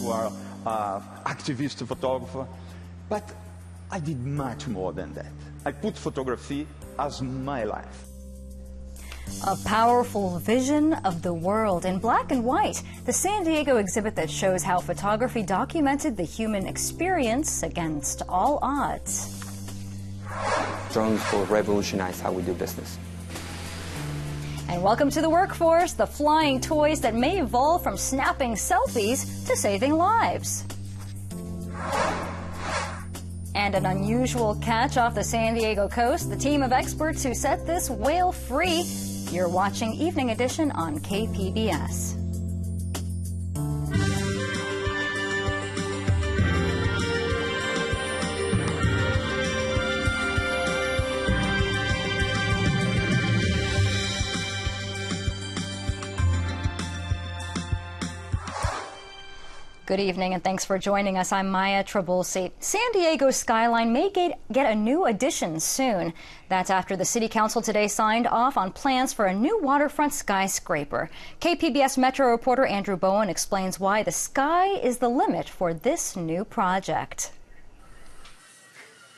who are activist photographer. But I did much more than that. I put photography as my life. A powerful vision of the world in black and white. The San Diego exhibit that shows how photography documented the human experience against all odds. Drones will revolutionize how we do business. And welcome to the workforce, the flying toys that may evolve from snapping selfies to saving lives. And an unusual catch off the San Diego coast, the team of experts who set this whale free. You're watching Evening Edition on KPBS. Good evening and thanks for joining us. I'm Maya Trabulsi. San Diego's skyline may get a new addition soon. That's after the City Council today signed off on plans for a new waterfront skyscraper. KPBS Metro reporter Andrew Bowen explains why the sky is the limit for this new project.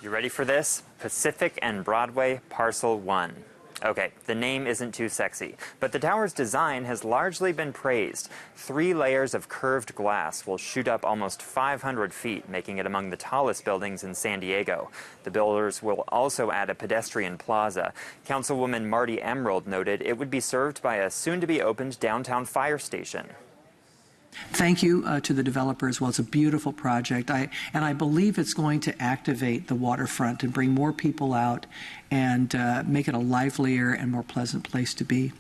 You ready for this? Pacific and Broadway Parcel 1. Okay, the name isn't too sexy, but the tower's design has largely been praised. 3 layers of curved glass will shoot up almost 500 feet, making it among the tallest buildings in San Diego. The builders will also add a pedestrian plaza. Councilwoman Marty Emerald noted it would be served by a soon-to-be-opened downtown fire station. Thank you to the developers. Well, it's a beautiful project, and I believe it's going to activate the waterfront and bring more people out and make it a livelier and more pleasant place to be.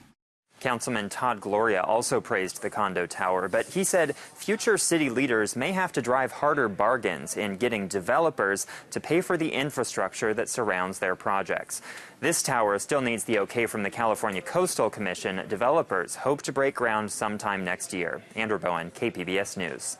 Councilman Todd Gloria also praised the condo tower, but he said future city leaders may have to drive harder bargains in getting developers to pay for the infrastructure that surrounds their projects. This tower still needs the okay from the California Coastal Commission. Developers hope to break ground sometime next year. Andrew Bowen, KPBS News.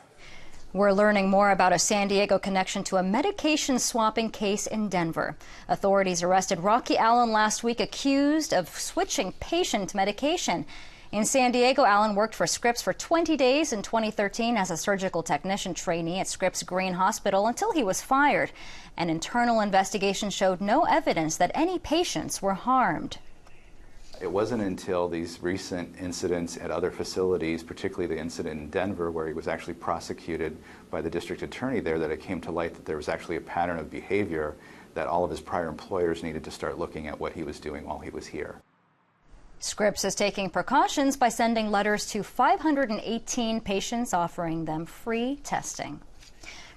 We're learning more about a San Diego connection to a medication swapping case in Denver. Authorities arrested Rocky Allen last week accused of switching patient medication. In San Diego, Allen worked for Scripps for 20 days in 2013 as a surgical technician trainee at Scripps Green Hospital until he was fired. An internal investigation showed no evidence that any patients were harmed. It wasn't until these recent incidents at other facilities, particularly the incident in Denver where he was actually prosecuted by the district attorney there, that it came to light that there was actually a pattern of behavior that all of his prior employers needed to start looking at what he was doing while he was here. Scripps is taking precautions by sending letters to 518 patients offering them free testing.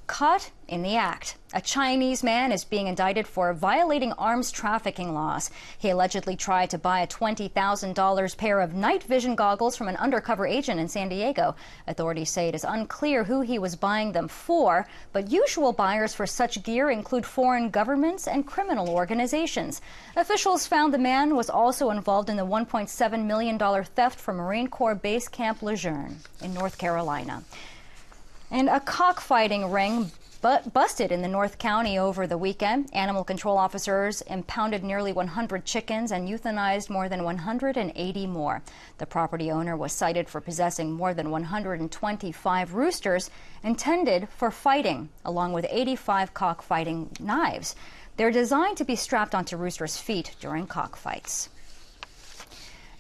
Caught in the act. A Chinese man is being indicted for violating arms trafficking laws. He allegedly tried to buy a $20,000 pair of night vision goggles from an undercover agent in San Diego. Authorities say it is unclear who he was buying them for, but usual buyers for such gear include foreign governments and criminal organizations. Officials found the man was also involved in the $1.7 million theft from Marine Corps Base Camp Lejeune in North Carolina. And a cockfighting ring busted in the North County over the weekend. Animal control officers impounded nearly 100 chickens and euthanized more than 180 more. The property owner was cited for possessing more than 125 roosters intended for fighting, along with 85 cockfighting knives. They're designed to be strapped onto roosters' feet during cockfights.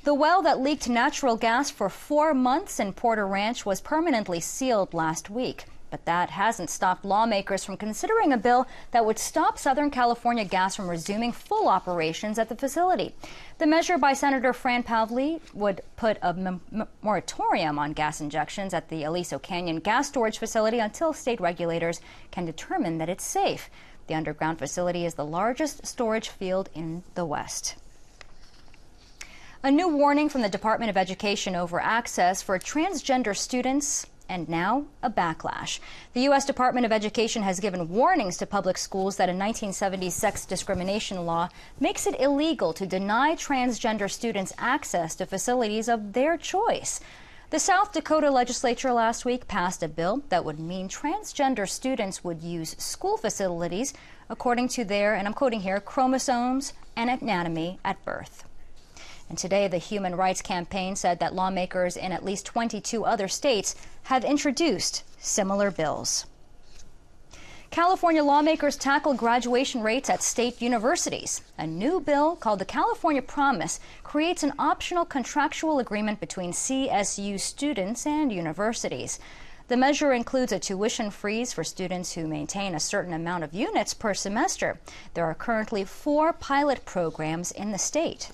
The well that leaked natural gas for 4 months in Porter Ranch was permanently sealed last week. But that hasn't stopped lawmakers from considering a bill that would stop Southern California Gas from resuming full operations at the facility. The measure by Senator Fran Pavley would put a moratorium on gas injections at the Aliso Canyon gas storage facility until state regulators can determine that it's safe. The underground facility is the largest storage field in the West. A new warning from the Department of Education over access for transgender students, and now a backlash. The U.S. Department of Education has given warnings to public schools that a 1970 sex discrimination law makes it illegal to deny transgender students access to facilities of their choice. The South Dakota legislature last week passed a bill that would mean transgender students would use school facilities according to their, and I'm quoting here, chromosomes and anatomy at birth. And today, the Human Rights Campaign said that lawmakers in at least 22 other states have introduced similar bills. California lawmakers tackle graduation rates at state universities. A new bill called the California Promise creates an optional contractual agreement between CSU students and universities. The measure includes a tuition freeze for students who maintain a certain amount of units per semester. There are currently 4 pilot programs in the state.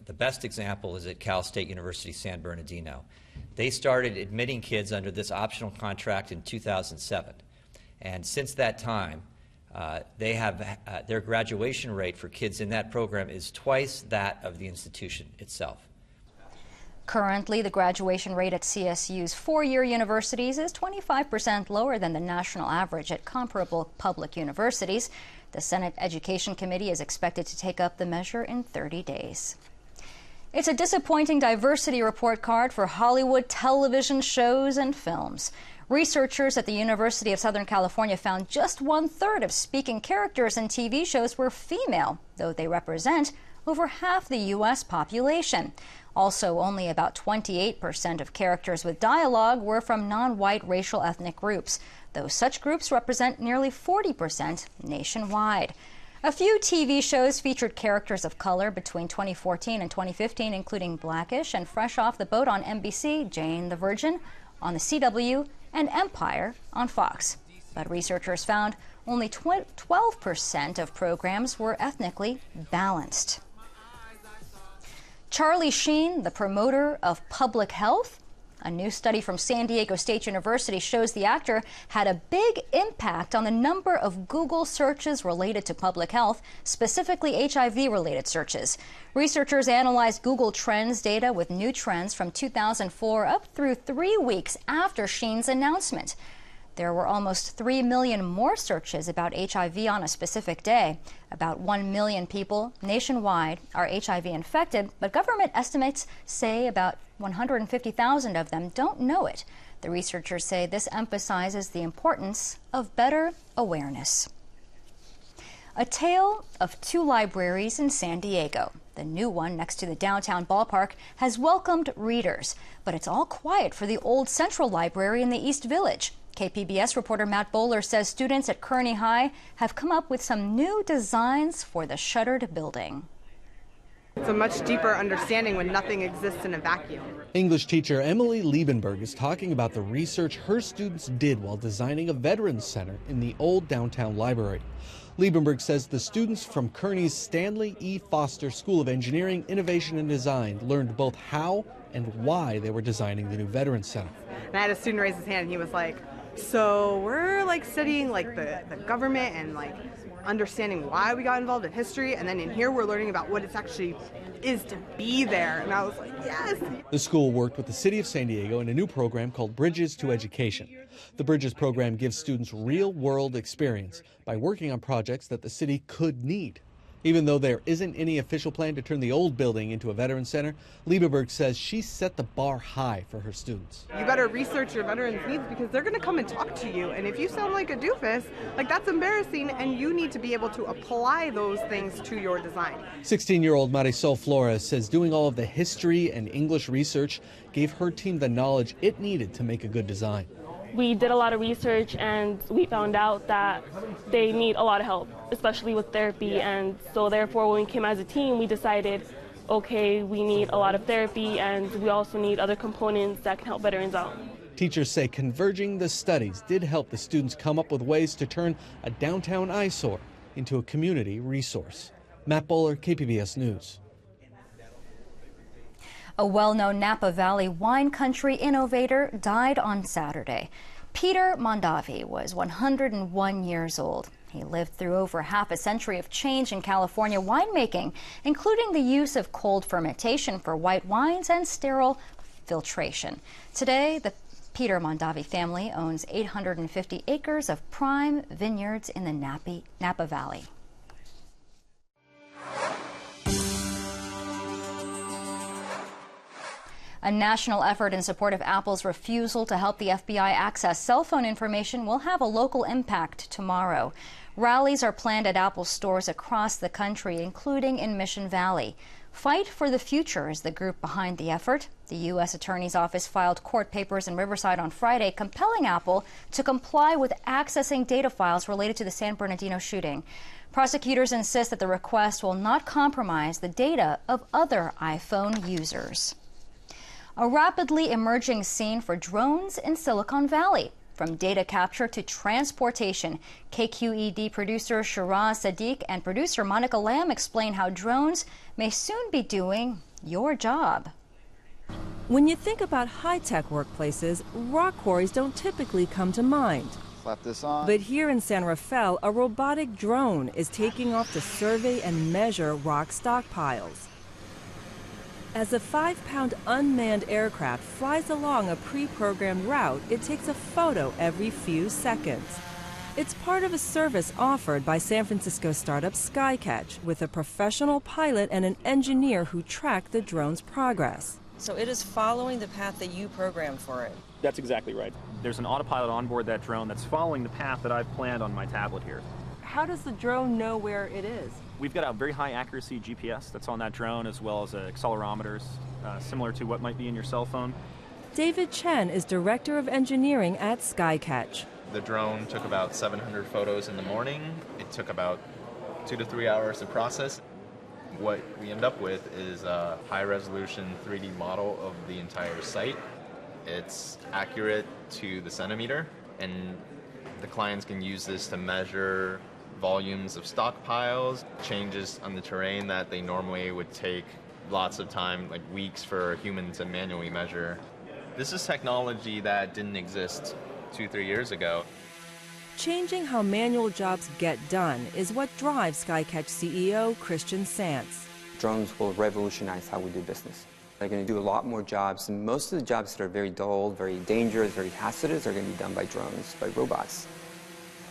The best example is at Cal State University San Bernardino. They started admitting kids under this optional contract in 2007. And since that time, they have their graduation rate for kids in that program is twice that of the institution itself. Currently, the graduation rate at CSU's 4-year universities is 25% lower than the national average at comparable public universities. The Senate Education Committee is expected to take up the measure in 30 days. It's a disappointing diversity report card for Hollywood television shows and films. Researchers at the University of Southern California found just 1/3 of speaking characters in TV shows were female, though they represent over half the U.S. population. Also, only about 28% of characters with dialogue were from non-white racial ethnic groups, though such groups represent nearly 40% nationwide. A few TV shows featured characters of color between 2014 and 2015, including Blackish and Fresh Off the Boat on NBC, Jane the Virgin on the CW, and Empire on Fox. But researchers found only 12% of programs were ethnically balanced. Charlie Sheen, the promoter of public health. A new study from San Diego State University shows the actor had a big impact on the number of Google searches related to public health, specifically HIV-related searches. Researchers analyzed Google Trends data with new trends from 2004 up through 3 weeks after Sheen's announcement. There were almost 3 million more searches about HIV on a specific day. About 1 million people nationwide are HIV infected, but government estimates say about 150,000 of them don't know it. The researchers say this emphasizes the importance of better awareness. A tale of 2 libraries in San Diego. The new one next to the downtown ballpark has welcomed readers, but it's all quiet for the old Central Library in the East Village. KPBS reporter Matt Bowler says students at Kearny High have come up with some new designs for the shuttered building. It's a much deeper understanding when nothing exists in a vacuum. English teacher Emily Liebenberg is talking about the research her students did while designing a Veterans Center in the old downtown library. Liebenberg says the students from Kearny's Stanley E. Foster School of Engineering, Innovation and Design learned both how and why they were designing the new Veterans Center. And I had a student raise his hand and he was like, so we're like studying like the government and like understanding why we got involved in history, and then in here we're learning about what it actually is to be there. And I was like, yes. The school worked with the city of San Diego in a new program called Bridges to Education. The Bridges program gives students real-world experience by working on projects that the city could need. Even though there isn't any official plan to turn the old building into a Veterans Center, Liebenberg says she set the bar high for her students. You better research your veterans' needs because they're going to come and talk to you. And if you sound like a doofus, like that's embarrassing, and you need to be able to apply those things to your design. 16-year-old Marisol Flores says doing all of the history and English research gave her team the knowledge it needed to make a good design. We did a lot of research and we found out that they need a lot of help, especially with therapy. And so therefore, when we came as a team, we decided, okay, we need a lot of therapy and we also need other components that can help veterans out. Teachers say converging the studies did help the students come up with ways to turn a downtown eyesore into a community resource. Matt Bowler, KPBS News. A well-known Napa Valley wine country innovator died on Saturday. Peter Mondavi was 101 years old. He lived through over half a century of change in California winemaking, including the use of cold fermentation for white wines and sterile filtration. Today, the Peter Mondavi family owns 850 acres of prime vineyards in the Napa Valley. A national effort in support of Apple's refusal to help the FBI access cell phone information will have a local impact tomorrow. Rallies are planned at Apple stores across the country, including in Mission Valley. Fight for the Future is the group behind the effort. The U.S. Attorney's Office filed court papers in Riverside on Friday, compelling Apple to comply with accessing data files related to the San Bernardino shooting. Prosecutors insist that the request will not compromise the data of other iPhone users. A rapidly emerging scene for drones in Silicon Valley. From data capture to transportation, KQED producer Shiraz Sadiq and producer Monica Lamb explain how drones may soon be doing your job. When you think about high-tech workplaces, rock quarries don't typically come to mind. Slap this on. But here in San Rafael, a robotic drone is taking off to survey and measure rock stockpiles. As a 5-pound unmanned aircraft flies along a pre-programmed route, it takes a photo every few seconds. It's part of a service offered by San Francisco startup Skycatch, with a professional pilot and an engineer who track the drone's progress. So it is following the path that you programmed for it? That's exactly right. There's an autopilot on board that drone that's following the path that I've planned on my tablet here. How does the drone know where it is? We've got a very high accuracy GPS that's on that drone, as well as accelerometers, similar to what might be in your cell phone. David Chen is Director of Engineering at Skycatch. The drone took about 700 photos in the morning. It took about 2 to 3 hours to process. What we end up with is a high-resolution 3D model of the entire site. It's accurate to the centimeter, and the clients can use this to measure volumes of stockpiles, changes on the terrain that they normally would take lots of time, like weeks for a human to manually measure. This is technology that didn't exist 2-3 years ago. Changing how manual jobs get done is what drives Skycatch CEO Christian Santz. Drones will revolutionize how we do business. They're going to do a lot more jobs, and most of the jobs that are very dull, very dangerous, very hazardous are going to be done by drones, by robots.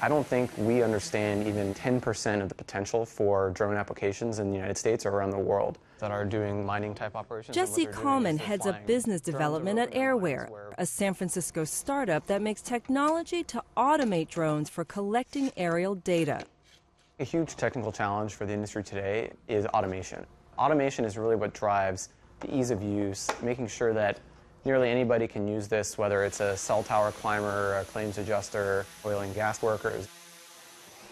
I don't think we understand even 10% of the potential for drone applications in the United States or around the world that are doing mining-type operations. Jesse Coleman heads up business development at Airware, a San Francisco startup that makes technology to automate drones for collecting aerial data. A huge technical challenge for the industry today is automation. Automation is really what drives the ease of use, making sure that nearly anybody can use this, whether it's a cell tower climber, a claims adjuster, oil and gas workers.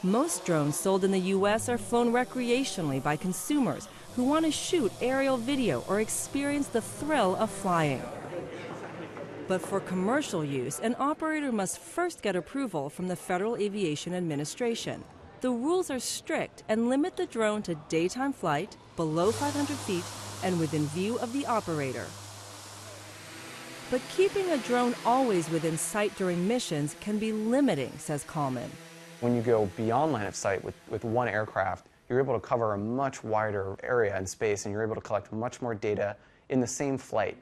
Most drones sold in the U.S. are flown recreationally by consumers who want to shoot aerial video or experience the thrill of flying. But for commercial use, an operator must first get approval from the Federal Aviation Administration. The rules are strict and limit the drone to daytime flight, below 500 feet, and within view of the operator. But keeping a drone always within sight during missions can be limiting, says Coleman. When you go beyond line of sight with one aircraft, you're able to cover a much wider area in space, and you're able to collect much more data in the same flight.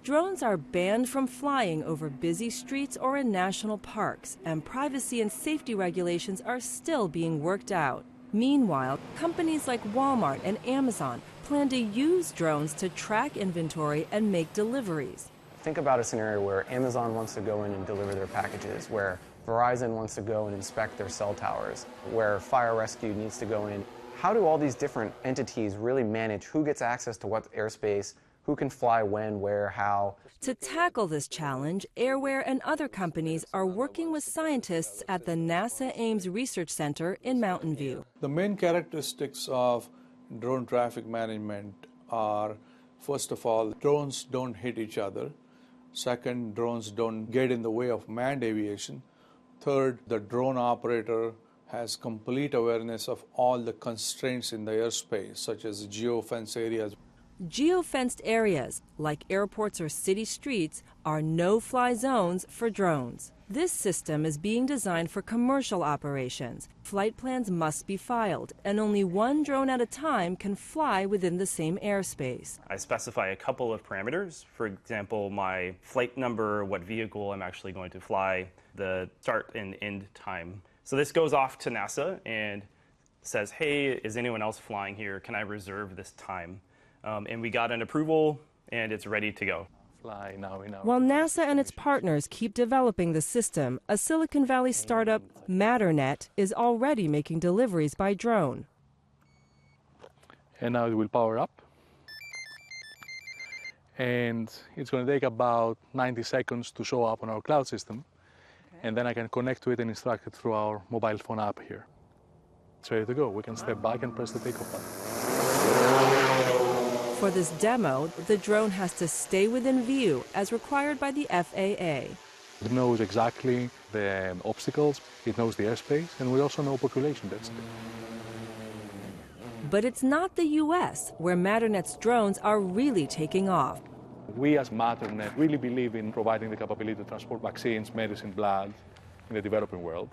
Drones are banned from flying over busy streets or in national parks, and privacy and safety regulations are still being worked out. Meanwhile, companies like Walmart and Amazon plan to use drones to track inventory and make deliveries. Think about a scenario where Amazon wants to go in and deliver their packages, where Verizon wants to go and inspect their cell towers, where fire rescue needs to go in. How do all these different entities really manage who gets access to what airspace, who can fly when, where, how? To tackle this challenge, Airware and other companies are working with scientists at the NASA Ames Research Center in Mountain View. The main characteristics of drone traffic management are, first of all, drones don't hit each other. Second, drones don't get in the way of manned aviation. Third, the drone operator has complete awareness of all the constraints in the airspace, such as geofence areas. Geofenced areas, like airports or city streets, are no-fly zones for drones. This system is being designed for commercial operations. Flight plans must be filed, and only one drone at a time can fly within the same airspace. I specify a couple of parameters. For example, my flight number, what vehicle I'm actually going to fly, the start and end time. So this goes off to NASA and says, hey, is anyone else flying here? Can I reserve this time? And we got an approval, and it's ready to go. While NASA and its partners keep developing the system, a Silicon Valley startup, Matternet, is already making deliveries by drone. And now it will power up. and it's going to take about 90 seconds to show up on our cloud system. And then I can connect to it and instruct it through our mobile phone app here. It's ready to go. We can step back and press the takeoff button. For this demo, the drone has to stay within view as required by the FAA. It knows exactly the obstacles, it knows the airspace, and we also know population density. But it's not the U.S. where Matternet's drones are really taking off. We as Matternet really believe in providing the capability to transport vaccines, medicine, blood in the developing world.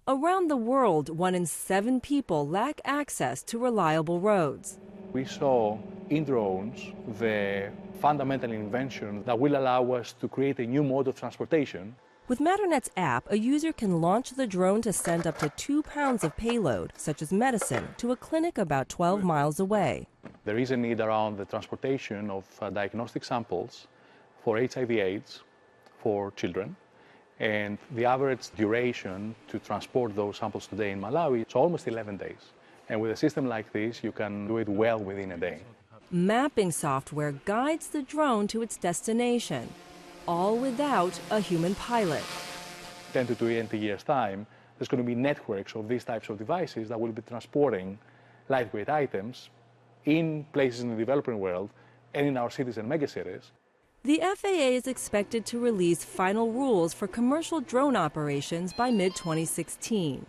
Around the world, 1 in 7 people lack access to reliable roads. We saw in drones the fundamental invention that will allow us to create a new mode of transportation. With Matternet's app, a user can launch the drone to send up to 2 pounds of payload, such as medicine, to a clinic about 12 miles away. There is a need around the transportation of diagnostic samples for HIV/AIDS for children, and the average duration to transport those samples today in Malawi is almost 11 days. And with a system like this, you can do it well within a day. Mapping software guides the drone to its destination, all without a human pilot. 10 to 20 years' time, there's going to be networks of these types of devices that will be transporting lightweight items in places in the developing world and in our cities and megacities. The FAA is expected to release final rules for commercial drone operations by mid-2016.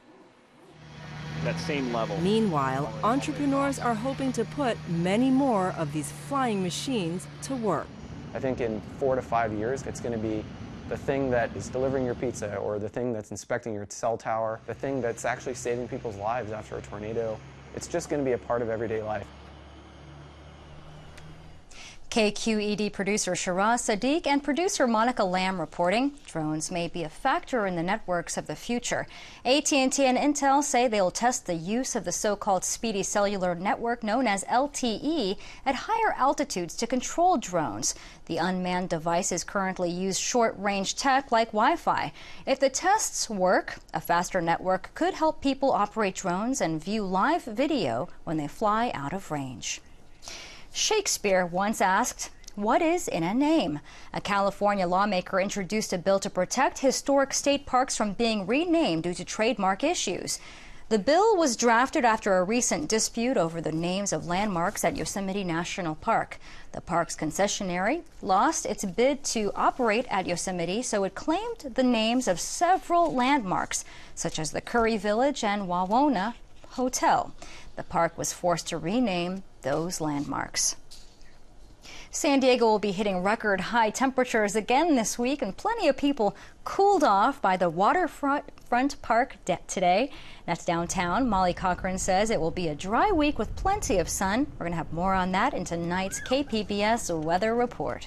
That same level. Meanwhile, entrepreneurs are hoping to put many more of these flying machines to work. I think in 4 to 5 years, it's going to be the thing that is delivering your pizza, or the thing that's inspecting your cell tower, the thing that's actually saving people's lives after a tornado. It's just going to be a part of everyday life. KQED producer Shiraz Sadiq and producer Monica Lamb reporting drones may be a factor in the networks of the future. AT&T and Intel say they will test the use of the so-called speedy cellular network known as LTE at higher altitudes to control drones. The unmanned devices currently use short-range tech like Wi-Fi. If the tests work, a faster network could help people operate drones and view live video when they fly out of range. Shakespeare once asked, "What is in a name?" A California lawmaker introduced a bill to protect historic state parks from being renamed due to trademark issues. The bill was drafted after a recent dispute over the names of landmarks at Yosemite National Park. The park's concessionary lost its bid to operate at Yosemite, so it claimed the names of several landmarks, such as the Curry Village and Wawona Hotel. The park was forced to rename those landmarks. San Diego will be hitting record high temperatures again this week, and plenty of people cooled off by the waterfront park today. That's downtown. Molly Cochran says it will be a dry week with plenty of sun. We're going to have more on that in tonight's KPBS weather report.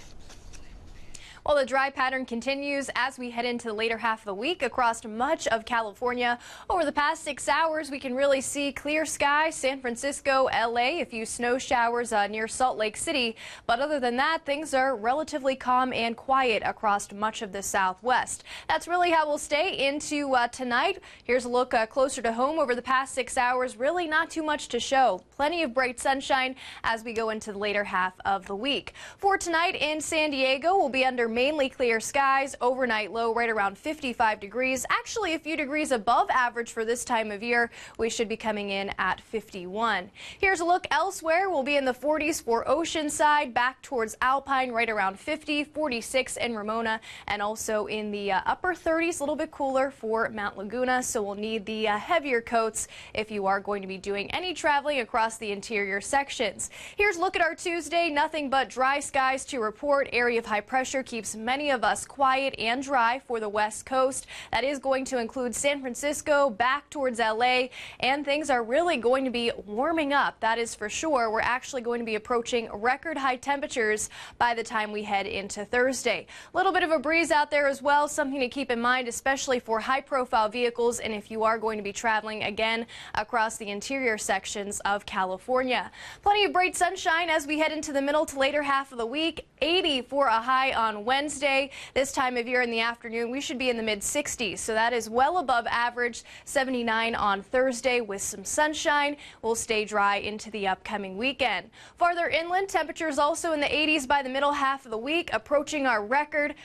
Well, the dry pattern continues as we head into the later half of the week across much of California. Over the past 6 hours, we can really see clear skies, San Francisco, LA, a few snow showers near Salt Lake City. But other than that, things are relatively calm and quiet across much of the Southwest. That's really how we'll stay into tonight. Here's a look closer to home over the past 6 hours. Really not too much to show. Plenty of bright sunshine as we go into the later half of the week. For tonight in San Diego, we'll be under mainly clear skies, overnight low right around 55 degrees, actually a few degrees above average for this time of year. We should be coming in at 51. Here's a look elsewhere. We'll be in the 40s for Oceanside, back towards Alpine right around 50, 46 in Ramona, and also in the upper 30s, a little bit cooler for Mount Laguna, so we'll need the heavier coats if you are going to be doing any traveling across the interior sections. Here's a look at our Tuesday. Nothing but dry skies to report. Area of high pressure keeps many of us quiet and dry for the West Coast. That is going to include San Francisco, back towards LA, and things are really going to be warming up. That is for sure. We're actually going to be approaching record high temperatures by the time we head into Thursday. A little bit of a breeze out there as well, something to keep in mind, especially for high profile vehicles and if you are going to be traveling again across the interior sections of California. Plenty of bright sunshine as we head into the middle to later half of the week. 80 for a high on Wednesday. This time of year in the afternoon, we should be in the mid-60s, so that is well above average. 79 on Thursday with some sunshine. We'll stay dry into the upcoming weekend. Farther inland, temperatures also in the 80s by the middle half of the week, approaching our record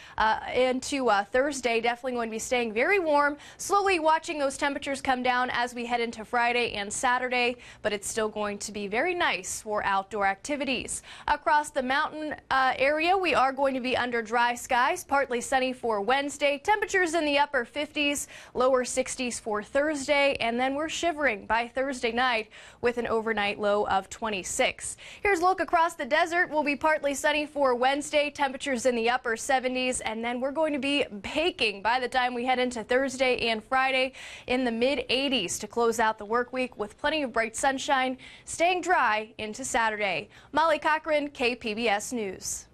into Thursday. Definitely going to be staying very warm. Slowly watching those temperatures come down as we head into Friday and Saturday, but it's still going to be very nice for outdoor activities. Across the mountain area, we are going to be under dry skies, partly sunny for Wednesday. Temperatures in the upper 50s, lower 60s for Thursday, and then we're shivering by Thursday night with an overnight low of 26. Here's a look across the desert. We'll be partly sunny for Wednesday, temperatures in the upper 70s, and then we're going to be baking by the time we head into Thursday and Friday in the mid-80s to close out the work week with plenty of bright sunshine, staying dry into Saturday. Molly Cochran, KPBS News.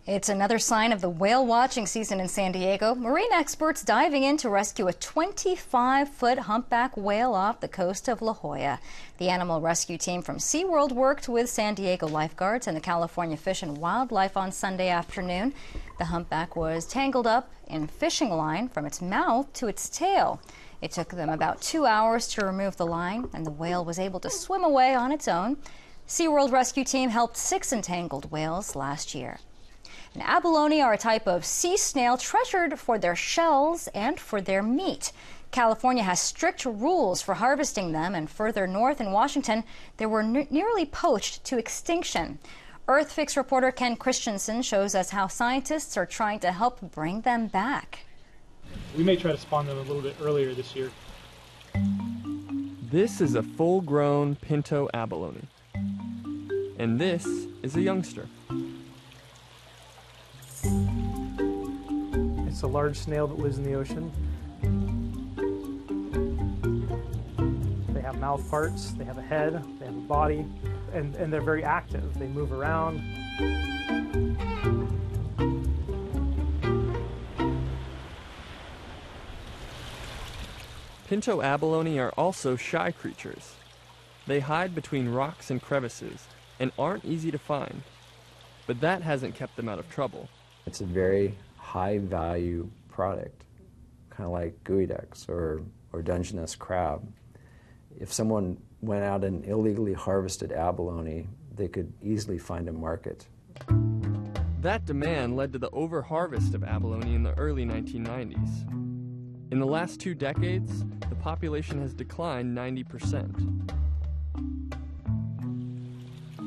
It's another sign of the whale watching season in San Diego. Marine experts diving in to rescue a 25-foot humpback whale off the coast of La Jolla. The animal rescue team from SeaWorld worked with San Diego lifeguards and the California Fish and Wildlife on Sunday afternoon. The humpback was tangled up in fishing line from its mouth to its tail. It took them about 2 hours to remove the line, and the whale was able to swim away on its own. SeaWorld rescue team helped 6 entangled whales last year. And abalone are a type of sea snail treasured for their shells and for their meat. California has strict rules for harvesting them, and further north in Washington, they were nearly poached to extinction. EarthFix reporter Ken Christensen shows us how scientists are trying to help bring them back. We may try to spawn them a little bit earlier this year. This is a full-grown pinto abalone, and this is a youngster. It's a large snail that lives in the ocean. They have mouth parts, they have a head, they have a body, and they're very active. They move around. Pinto abalone are also shy creatures. They hide between rocks and crevices and aren't easy to find, but that hasn't kept them out of trouble. It's a very high-value product, kind of like geoducks or Dungeness crab. If someone went out and illegally harvested abalone, they could easily find a market. That demand led to the overharvest of abalone in the early 1990s. In the last 2 decades, the population has declined 90%.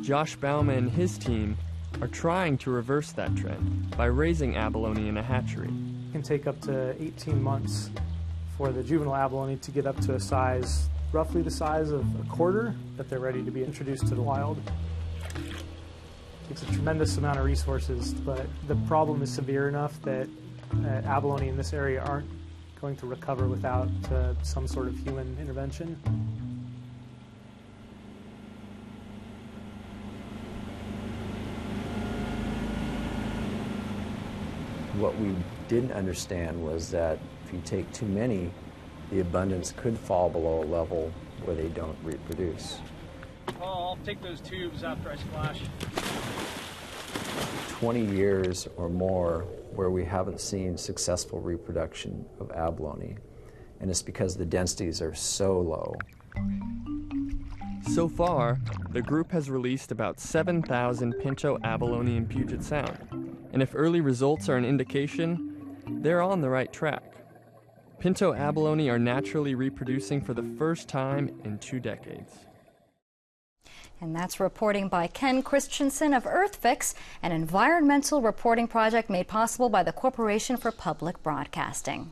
Josh Bauma and his team are trying to reverse that trend by raising abalone in a hatchery. It can take up to 18 months for the juvenile abalone to get up to a size, roughly the size of a quarter, that they're ready to be introduced to the wild. It takes a tremendous amount of resources, but the problem is severe enough that abalone in this area aren't going to recover without some sort of human intervention. What we didn't understand was that if you take too many, the abundance could fall below a level where they don't reproduce. I'll take those tubes after I splash. 20 years or more where we haven't seen successful reproduction of abalone, and it's because the densities are so low. So far, the group has released about 7,000 pinto abalone in Puget Sound, and if early results are an indication, they're on the right track. Pinto abalone are naturally reproducing for the first time in 2 decades. And that's reporting by Ken Christensen of EarthFix, an environmental reporting project made possible by the Corporation for Public Broadcasting.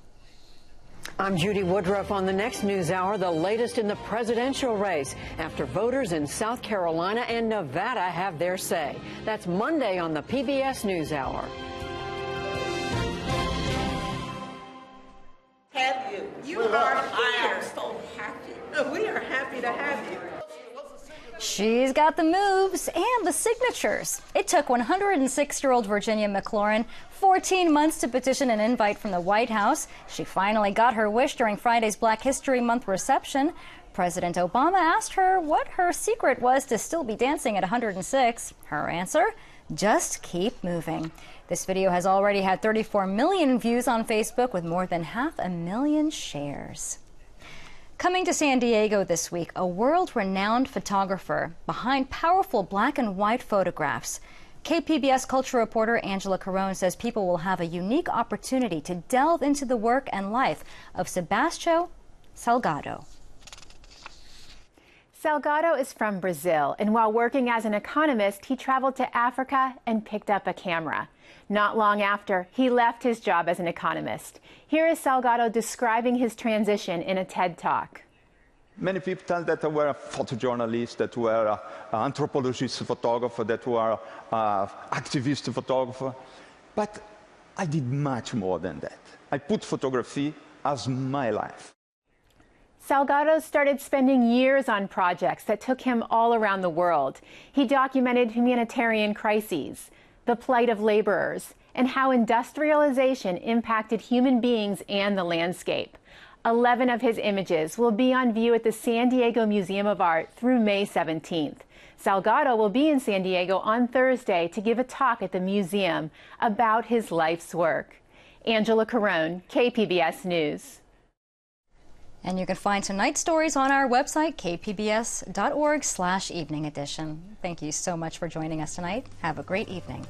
I'm Judy Woodruff. On the next News Hour, the latest in the presidential race after voters in South Carolina and Nevada have their say. That's Monday on the PBS News Hour. Have you? You are hired. So happy. We are happy to have you. She's got the moves and the signatures. It took 106-year-old Virginia McLaurin 14 months to petition an invite from the White House. She finally got her wish during Friday's Black History Month reception. President Obama asked her what her secret was to still be dancing at 106. Her answer? Just keep moving. This video has already had 34 million views on Facebook with more than 500,000 shares. Coming to San Diego this week, a world-renowned photographer behind powerful black and white photographs. KPBS culture reporter Angela Carone says people will have a unique opportunity to delve into the work and life of Sebastião Salgado. Salgado is from Brazil, and while working as an economist, he traveled to Africa and picked up a camera. Not long after, he left his job as an economist. Here is Salgado describing his transition in a TED Talk. Many people tell that I were a photojournalist, that were an anthropologist photographer, that were activist photographer. But I did much more than that. I put photography as my life. Salgado started spending years on projects that took him all around the world. He documented humanitarian crises, the plight of laborers, and how industrialization impacted human beings and the landscape. 11 of his images will be on view at the San Diego Museum of Art through May 17th. Salgado will be in San Diego on Thursday to give a talk at the museum about his life's work. Angela Carone, KPBS News. And you can find tonight's stories on our website, kpbs.org/evening edition. Thank you so much for joining us tonight. Have a great evening.